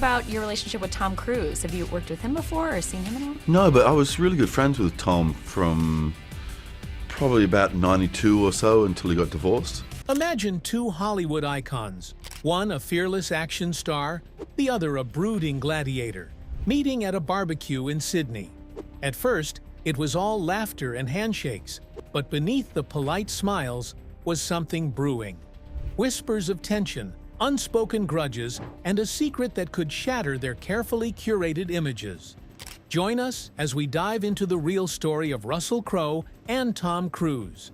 about your relationship with Tom Cruise? Have you worked with him before or seen him at all? No, but I was really good friends with Tom from probably about 92 or so until he got divorced. Imagine two Hollywood icons, one a fearless action star, the other a brooding gladiator, meeting at a barbecue in Sydney. At first, it was all laughter and handshakes, but beneath the polite smiles was something brewing. Whispers of tension, unspoken grudges, and a secret that could shatter their carefully curated images. Join us as we dive into the real story of Russell Crowe and Tom Cruise.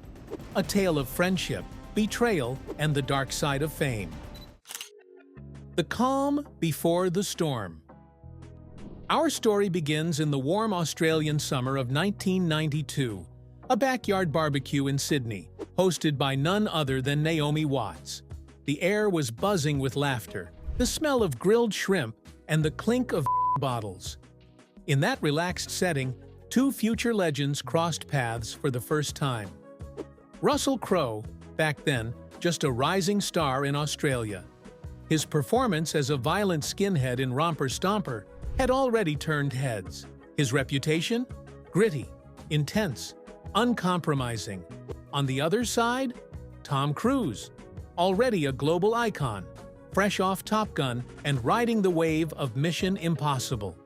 A tale of friendship, betrayal, and the dark side of fame. The calm before the storm. Our story begins in the warm Australian summer of 1992, a backyard barbecue in Sydney, hosted by none other than Naomi Watts. The air was buzzing with laughter, the smell of grilled shrimp, and the clink of bottles. In that relaxed setting, two future legends crossed paths for the first time. Russell Crowe, back then just a rising star in Australia. His performance as a violent skinhead in Romper Stomper had already turned heads. His reputation? Gritty, intense, uncompromising. On the other side, Tom Cruise, already a global icon, fresh off Top Gun and riding the wave of Mission Impossible.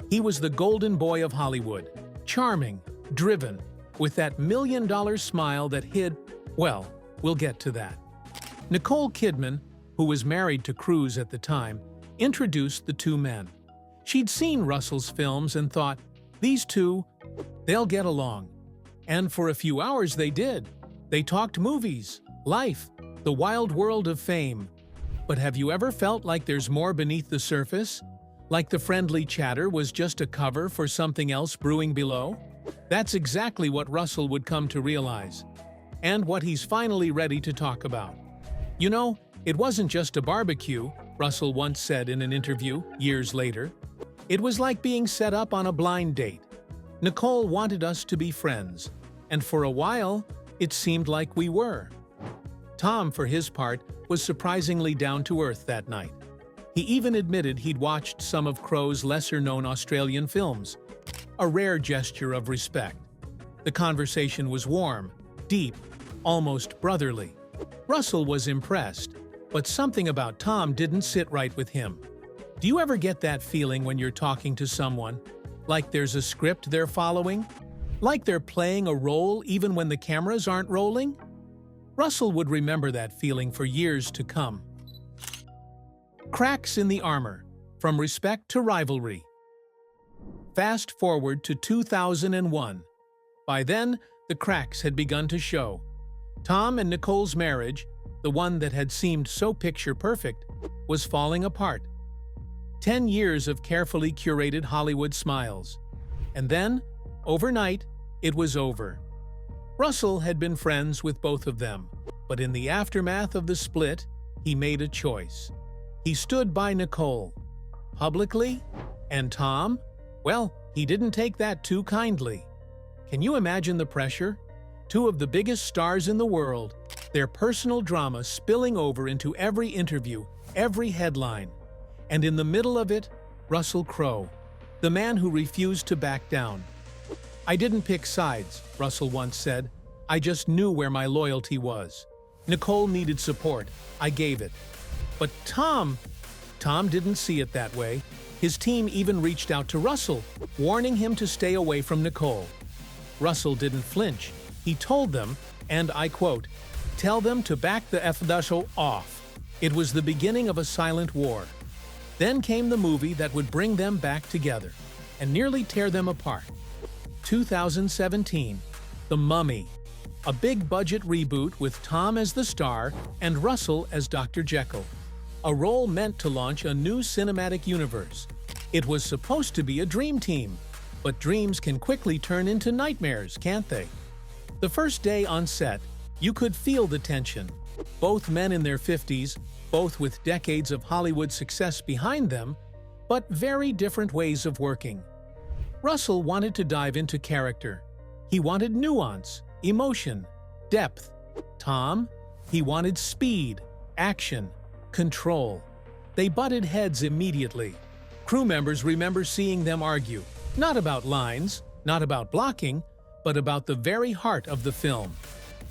He was the golden boy of Hollywood, charming, driven, with that million-dollar smile that hid, well, we'll get to that. Nicole Kidman, who was married to Cruise at the time, introduced the two men. She'd seen Russell's films and thought, these two, they'll get along. And for a few hours they did. They talked movies, life, the wild world of fame. But have you ever felt like there's more beneath the surface? Like the friendly chatter was just a cover for something else brewing below? That's exactly what Russell would come to realize. And what he's finally ready to talk about. You know, it wasn't just a barbecue, Russell once said in an interview years later. It was like being set up on a blind date. Nicole wanted us to be friends, and for a while, it seemed like we were. Tom, for his part, was surprisingly down to earth that night. He even admitted he'd watched some of Crowe's lesser-known Australian films, a rare gesture of respect. The conversation was warm, deep, almost brotherly. Russell was impressed, but something about Tom didn't sit right with him. Do you ever get that feeling when you're talking to someone? Like there's a script they're following? Like they're playing a role even when the cameras aren't rolling? Russell would remember that feeling for years to come. Cracks in the armor, from respect to rivalry. Fast forward to 2001. By then, the cracks had begun to show. Tom and Nicole's marriage, the one that had seemed so picture-perfect, was falling apart. 10 years of carefully curated Hollywood smiles. And then, overnight, it was over. Russell had been friends with both of them, but in the aftermath of the split, he made a choice. He stood by Nicole, publicly, and Tom, well, he didn't take that too kindly. Can you imagine the pressure? Two of the biggest stars in the world, their personal drama spilling over into every interview, every headline. And in the middle of it, Russell Crowe, the man who refused to back down. I didn't pick sides, Russell once said. I just knew where my loyalty was. Nicole needed support. I gave it. But Tom didn't see it that way. His team even reached out to Russell, warning him to stay away from Nicole. Russell didn't flinch. He told them, and I quote, "Tell them to back the F-Dussel off." It was the beginning of a silent war. Then came the movie that would bring them back together and nearly tear them apart. 2017, The Mummy, a big-budget reboot with Tom as the star and Russell as Dr. Jekyll, a role meant to launch a new cinematic universe. It was supposed to be a dream team, but dreams can quickly turn into nightmares, can't they? The first day on set, you could feel the tension. Both men in their 50s, both with decades of Hollywood success behind them, but very different ways of working. Russell wanted to dive into character. He wanted nuance, emotion, depth. Tom, he wanted speed, action, control. They butted heads immediately. Crew members remember seeing them argue, not about lines, not about blocking, but about the very heart of the film.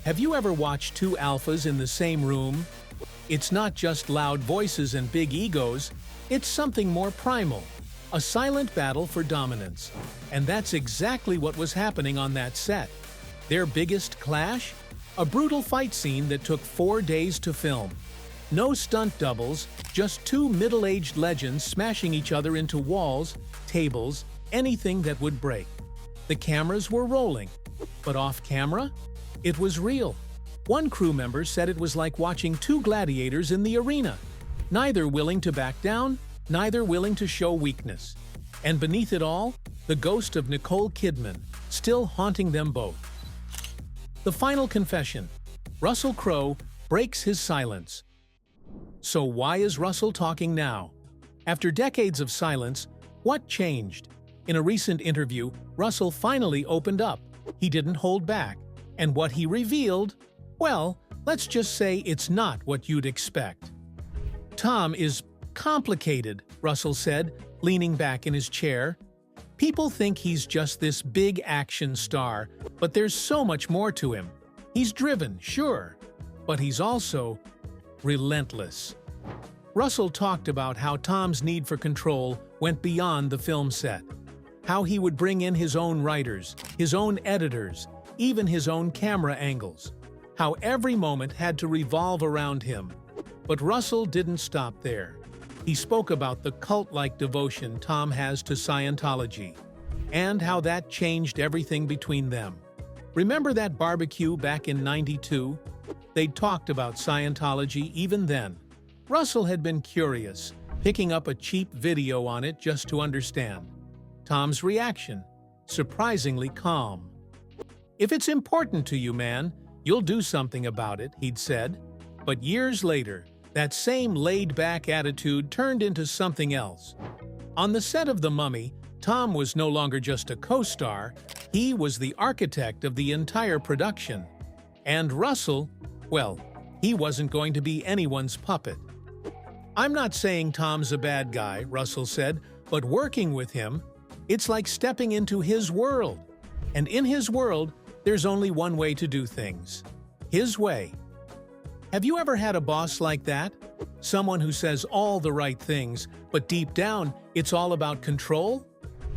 Have you ever watched two alphas in the same room? It's not just loud voices and big egos, it's something more primal, a silent battle for dominance. And that's exactly what was happening on that set. Their biggest clash? A brutal fight scene that took 4 days to film. No stunt doubles, just two middle-aged legends smashing each other into walls, tables, anything that would break. The cameras were rolling, but off-camera? It was real. One crew member said it was like watching two gladiators in the arena, neither willing to back down, neither willing to show weakness. And beneath it all, the ghost of Nicole Kidman, still haunting them both. The final confession. Russell Crowe breaks his silence. So why is Russell talking now? After decades of silence, what changed? In a recent interview, Russell finally opened up. He didn't hold back. And what he revealed, well, let's just say it's not what you'd expect. Tom is complicated, Russell said, leaning back in his chair. People think he's just this big action star, but there's so much more to him. He's driven, sure, but he's also relentless. Russell talked about how Tom's need for control went beyond the film set, how he would bring in his own writers, his own editors, even his own camera angles, how every moment had to revolve around him. But Russell didn't stop there. He spoke about the cult-like devotion Tom has to Scientology, and how that changed everything between them. Remember that barbecue back in '92? They'd talked about Scientology even then. Russell had been curious, picking up a cheap video on it just to understand. Tom's reaction, surprisingly calm. "If it's important to you, man, you'll do something about it," he'd said. But years later, that same laid-back attitude turned into something else. On the set of The Mummy, Tom was no longer just a co-star, he was the architect of the entire production. And Russell, well, he wasn't going to be anyone's puppet. "I'm not saying Tom's a bad guy," Russell said, "but working with him, it's like stepping into his world. And in his world, there's only one way to do things. His way." Have you ever had a boss like that? Someone who says all the right things, but deep down, it's all about control?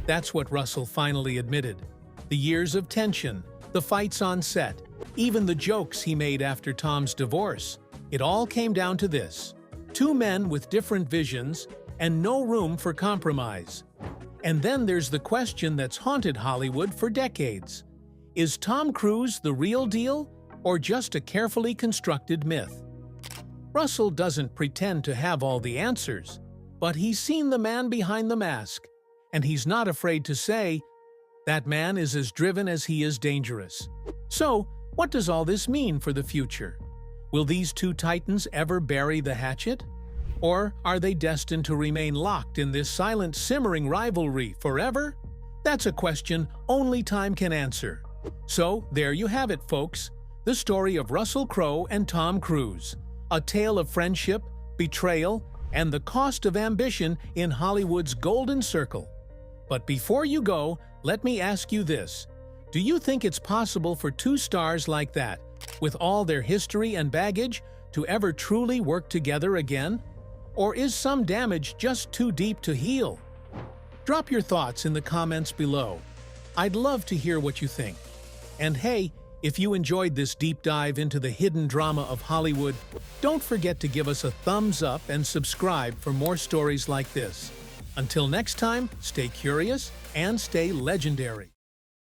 That's what Russell finally admitted. The years of tension, the fights on set, even the jokes he made after Tom's divorce, it all came down to this. Two men with different visions and no room for compromise. And then there's the question that's haunted Hollywood for decades. Is Tom Cruise the real deal, or just a carefully constructed myth? Russell doesn't pretend to have all the answers, but he's seen the man behind the mask, and he's not afraid to say, that man is as driven as he is dangerous. So, what does all this mean for the future? Will these two titans ever bury the hatchet? Or are they destined to remain locked in this silent, simmering rivalry forever? That's a question only time can answer. So, there you have it, folks. The story of Russell Crowe and Tom Cruise. A tale of friendship, betrayal, and the cost of ambition in Hollywood's golden circle. But before you go, let me ask you this. Do you think it's possible for two stars like that, with all their history and baggage, to ever truly work together again? Or is some damage just too deep to heal? Drop your thoughts in the comments below. I'd love to hear what you think. And hey, if you enjoyed this deep dive into the hidden drama of Hollywood, don't forget to give us a thumbs up and subscribe for more stories like this. Until next time, stay curious and stay legendary.